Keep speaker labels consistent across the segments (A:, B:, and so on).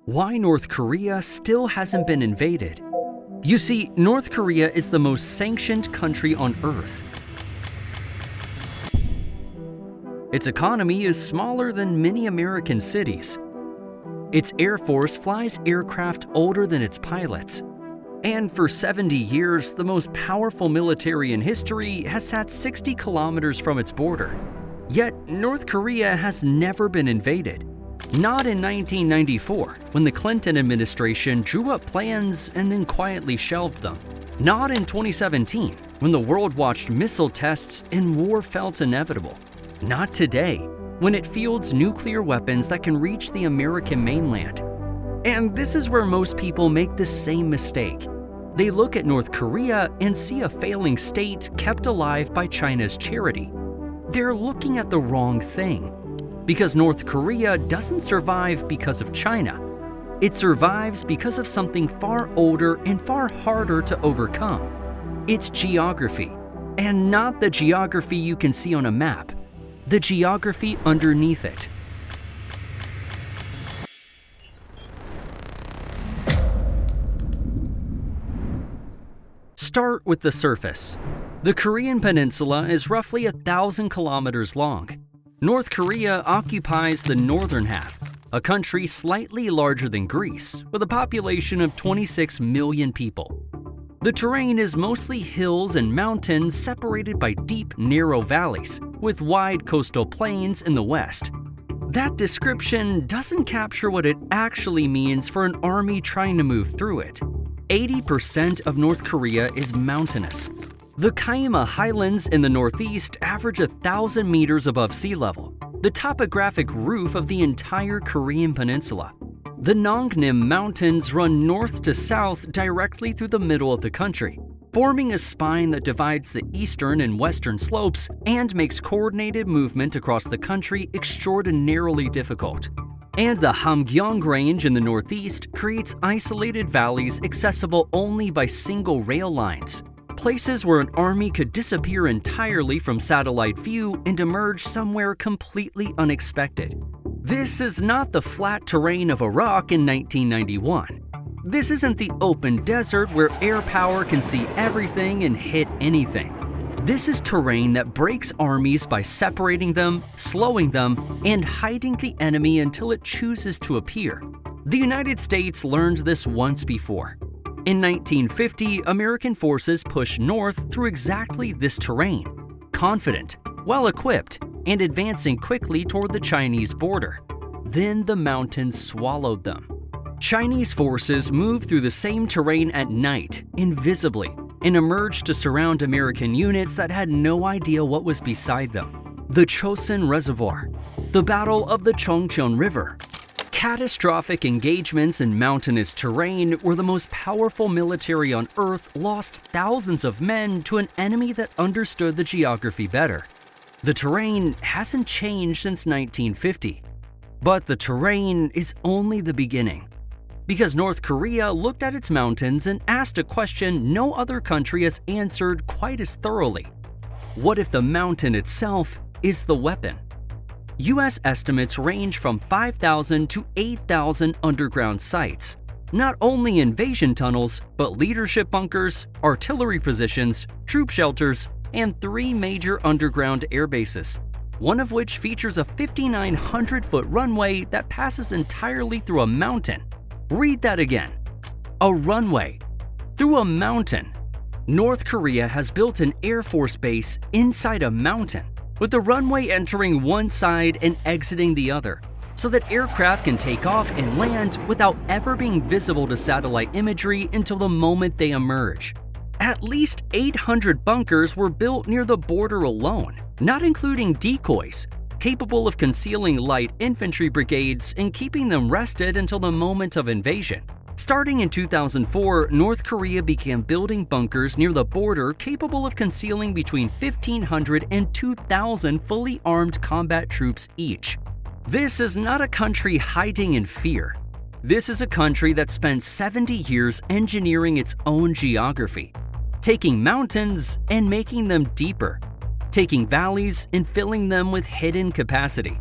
A: Why North Korea still hasn't been invaded. You see, North Korea is the most sanctioned country on Earth. Its economy is smaller than many American cities. Its Air Force flies aircraft older than its pilots. And for 70 years, the most powerful military in history has sat 60 kilometers from its border. Yet, North Korea has never been invaded. Not in 1994, when the Clinton administration drew up plans and then quietly shelved them. Not in 2017, when the world watched missile tests and war felt inevitable. Not today, when it fields nuclear weapons that can reach the American mainland. And this is where most people make the same mistake. They look at North Korea and see a failing state kept alive by China's charity. They're looking at the wrong thing. Because North Korea doesn't survive because of China. It survives because of something far older and far harder to overcome. Its geography. And not the geography you can see on a map. The geography underneath it. Start with the surface. The Korean peninsula is roughly 1,000 kilometers long. North Korea occupies the northern half, a country slightly larger than Greece, with a population of 26 million people. The terrain is mostly hills and mountains separated by deep, narrow valleys, with wide coastal plains in the west. That description doesn't capture what it actually means for an army trying to move through it. 80% of North Korea is mountainous. The Kaima Highlands in the northeast average 1,000 meters above sea level, the topographic roof of the entire Korean peninsula. The Nongnim Mountains run north to south directly through the middle of the country, forming a spine that divides the eastern and western slopes and makes coordinated movement across the country extraordinarily difficult. And the Hamgyong Range in the northeast creates isolated valleys accessible only by single rail lines. Places where an army could disappear entirely from satellite view and emerge somewhere completely unexpected. This is not the flat terrain of Iraq in 1991. This isn't the open desert where air power can see everything and hit anything. This is terrain that breaks armies by separating them, slowing them, and hiding the enemy until it chooses to appear. The United States learned this once before. In 1950, American forces pushed north through exactly this terrain, confident, well-equipped, and advancing quickly toward the Chinese border. Then the mountains swallowed them. Chinese forces moved through the same terrain at night, invisibly, and emerged to surround American units that had no idea what was beside them. The Chosin Reservoir, the Battle of the Chongcheon River. Catastrophic engagements in mountainous terrain where the most powerful military on Earth lost thousands of men to an enemy that understood the geography better. The terrain hasn't changed since 1950. But the terrain is only the beginning. Because North Korea looked at its mountains and asked a question no other country has answered quite as thoroughly. What if the mountain itself is the weapon? U.S. estimates range from 5,000 to 8,000 underground sites. Not only invasion tunnels, but leadership bunkers, artillery positions, troop shelters, and 3 major underground air bases, one of which features a 5,900-foot runway that passes entirely through a mountain. Read that again. A runway through a mountain. North Korea has built an Air Force base inside a mountain, with the runway entering one side and exiting the other, so that aircraft can take off and land without ever being visible to satellite imagery until the moment they emerge. At least 800 bunkers were built near the border alone, not including decoys, capable of concealing light infantry brigades and keeping them rested until the moment of invasion. Starting in 2004, North Korea began building bunkers near the border capable of concealing between 1,500 and 2,000 fully armed combat troops each. This is not a country hiding in fear. This is a country that spent 70 years engineering its own geography, taking mountains and making them deeper, taking valleys and filling them with hidden capacity,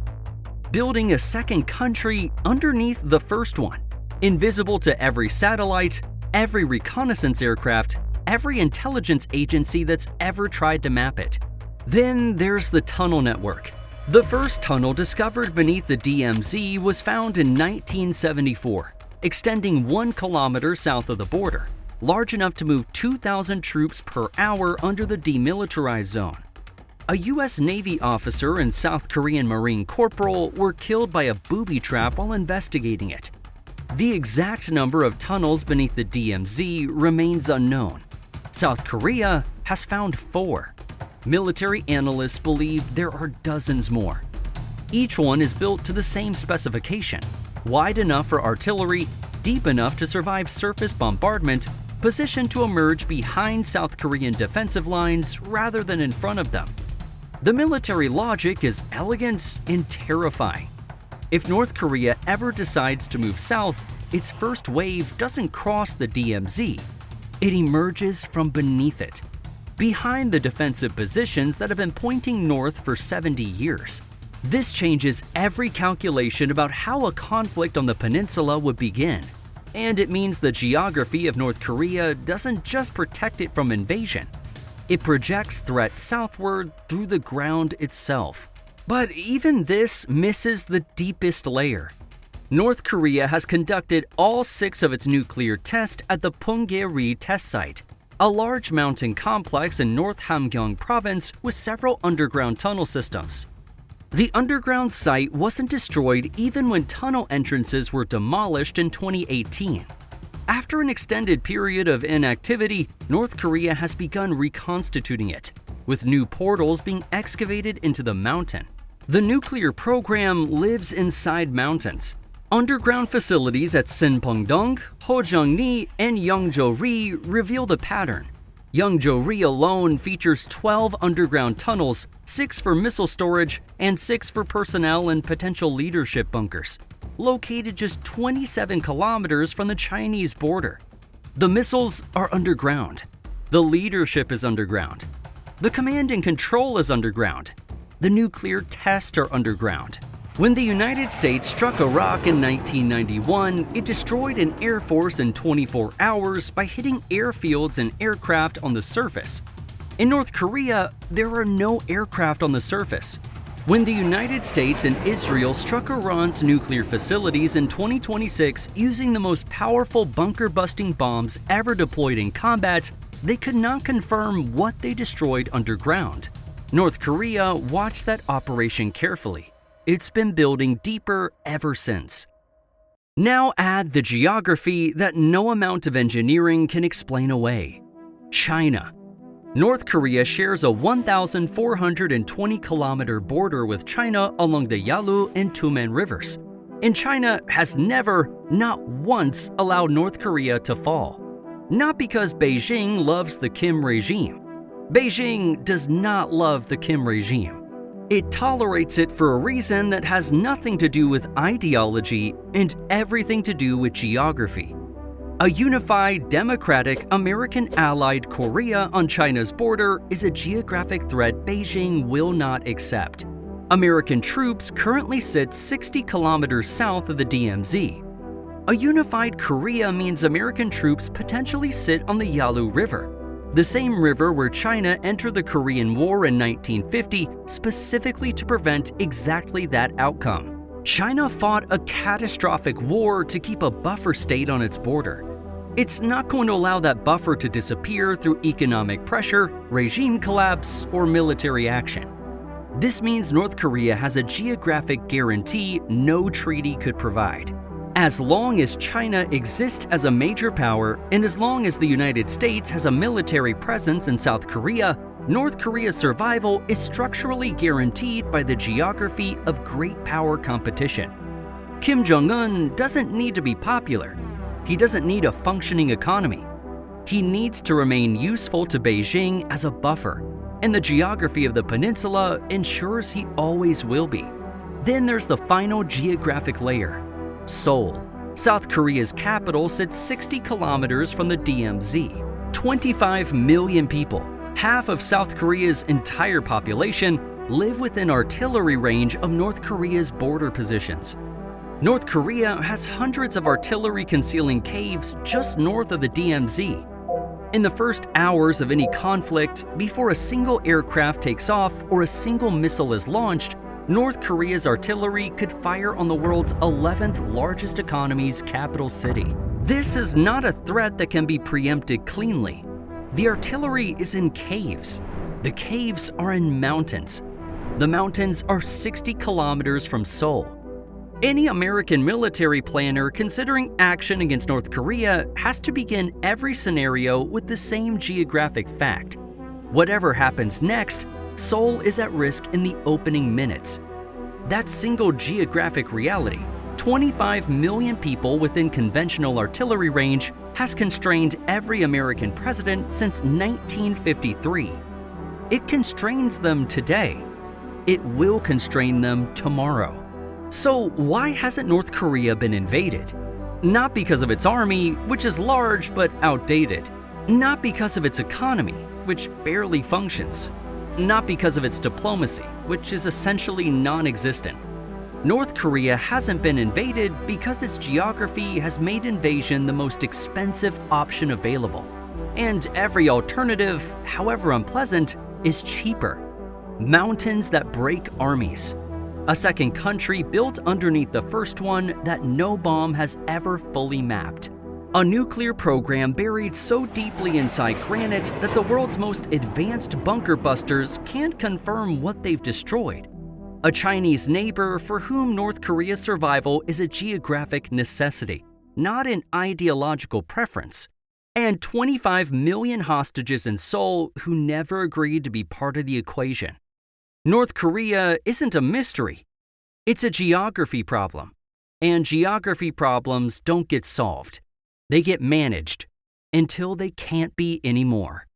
A: building a second country underneath the first one. Invisible to every satellite, every reconnaissance aircraft, every intelligence agency that's ever tried to map it. Then there's the tunnel network. The first tunnel discovered beneath the DMZ was found in 1974, extending 1 kilometer south of the border, large enough to move 2,000 troops per hour under the demilitarized zone. A U.S. Navy officer and South Korean Marine corporal were killed by a booby trap while investigating it. The exact number of tunnels beneath the DMZ remains unknown. South Korea has found 4. Military analysts believe there are dozens more. Each one is built to the same specification: wide enough for artillery, deep enough to survive surface bombardment, positioned to emerge behind South Korean defensive lines rather than in front of them. The military logic is elegant and terrifying. If North Korea ever decides to move south, its first wave doesn't cross the DMZ. It emerges from beneath it, behind the defensive positions that have been pointing north for 70 years. This changes every calculation about how a conflict on the peninsula would begin. And it means the geography of North Korea doesn't just protect it from invasion. It projects threat southward through the ground itself. But even this misses the deepest layer. North Korea has conducted all 6 of its nuclear tests at the Punggye-ri test site, a large mountain complex in North Hamgyong province with several underground tunnel systems. The underground site wasn't destroyed even when tunnel entrances were demolished in 2018. After an extended period of inactivity, North Korea has begun reconstituting it, with new portals being excavated into the mountain. The nuclear program lives inside mountains. Underground facilities at Sinpyeongdong, Hojangni, and Yeongjo-ri reveal the pattern. Yeongjo-ri alone features 12 underground tunnels, 6 for missile storage, and 6 for personnel and potential leadership bunkers, located just 27 kilometers from the Chinese border. The missiles are underground. The leadership is underground. The command and control is underground. The nuclear tests are underground. When the United States struck Iraq in 1991, it destroyed an air force in 24 hours by hitting airfields and aircraft on the surface. In North Korea, there are no aircraft on the surface. When the United States and Israel struck Iran's nuclear facilities in 2026 using the most powerful bunker-busting bombs ever deployed in combat, they could not confirm what they destroyed underground. North Korea watched that operation carefully. It's been building deeper ever since. Now add the geography that no amount of engineering can explain away. China. North Korea shares a 1,420-kilometer border with China along the Yalu and Tumen rivers. And China has never, not once, allowed North Korea to fall. Not because Beijing loves the Kim regime. Beijing does not love the Kim regime. It tolerates it for a reason that has nothing to do with ideology and everything to do with geography. A unified, democratic, American-allied Korea on China's border is a geographic threat Beijing will not accept. American troops currently sit 60 kilometers south of the DMZ. A unified Korea means American troops potentially sit on the Yalu River, the same river where China entered the Korean War in 1950 specifically to prevent exactly that outcome. China fought a catastrophic war to keep a buffer state on its border. It's not going to allow that buffer to disappear through economic pressure, regime collapse, or military action. This means North Korea has a geographic guarantee no treaty could provide. As long as China exists as a major power, and as long as the United States has a military presence in South Korea, North Korea's survival is structurally guaranteed by the geography of great power competition. Kim Jong-un doesn't need to be popular. He doesn't need a functioning economy. He needs to remain useful to Beijing as a buffer, and the geography of the peninsula ensures he always will be. Then there's the final geographic layer. Seoul, South Korea's capital, sits 60 kilometers from the DMZ. 25 million people, half of South Korea's entire population, live within artillery range of North Korea's border positions. North Korea has hundreds of artillery concealing caves just north of the DMZ. In the first hours of any conflict, before a single aircraft takes off or a single missile is launched, North Korea's artillery could fire on the world's 11th largest economy's capital city. This is not a threat that can be preempted cleanly. The artillery is in caves. The caves are in mountains. The mountains are 60 kilometers from Seoul. Any American military planner considering action against North Korea has to begin every scenario with the same geographic fact. Whatever happens next, Seoul is at risk in the opening minutes. That single geographic reality, 25 million people within conventional artillery range, has constrained every American president since 1953. It constrains them today. It will constrain them tomorrow. So why hasn't North Korea been invaded? Not because of its army, which is large but outdated. Not because of its economy, which barely functions. Not because of its diplomacy, which is essentially non-existent. North Korea hasn't been invaded because its geography has made invasion the most expensive option available. And every alternative, however unpleasant, is cheaper. Mountains that break armies. A second country built underneath the first one that no bomb has ever fully mapped. A nuclear program buried so deeply inside granite that the world's most advanced bunker busters can't confirm what they've destroyed. A Chinese neighbor for whom North Korea's survival is a geographic necessity, not an ideological preference. And 25 million hostages in Seoul who never agreed to be part of the equation. North Korea isn't a mystery. It's a geography problem. And geography problems don't get solved. They get managed until they can't be anymore.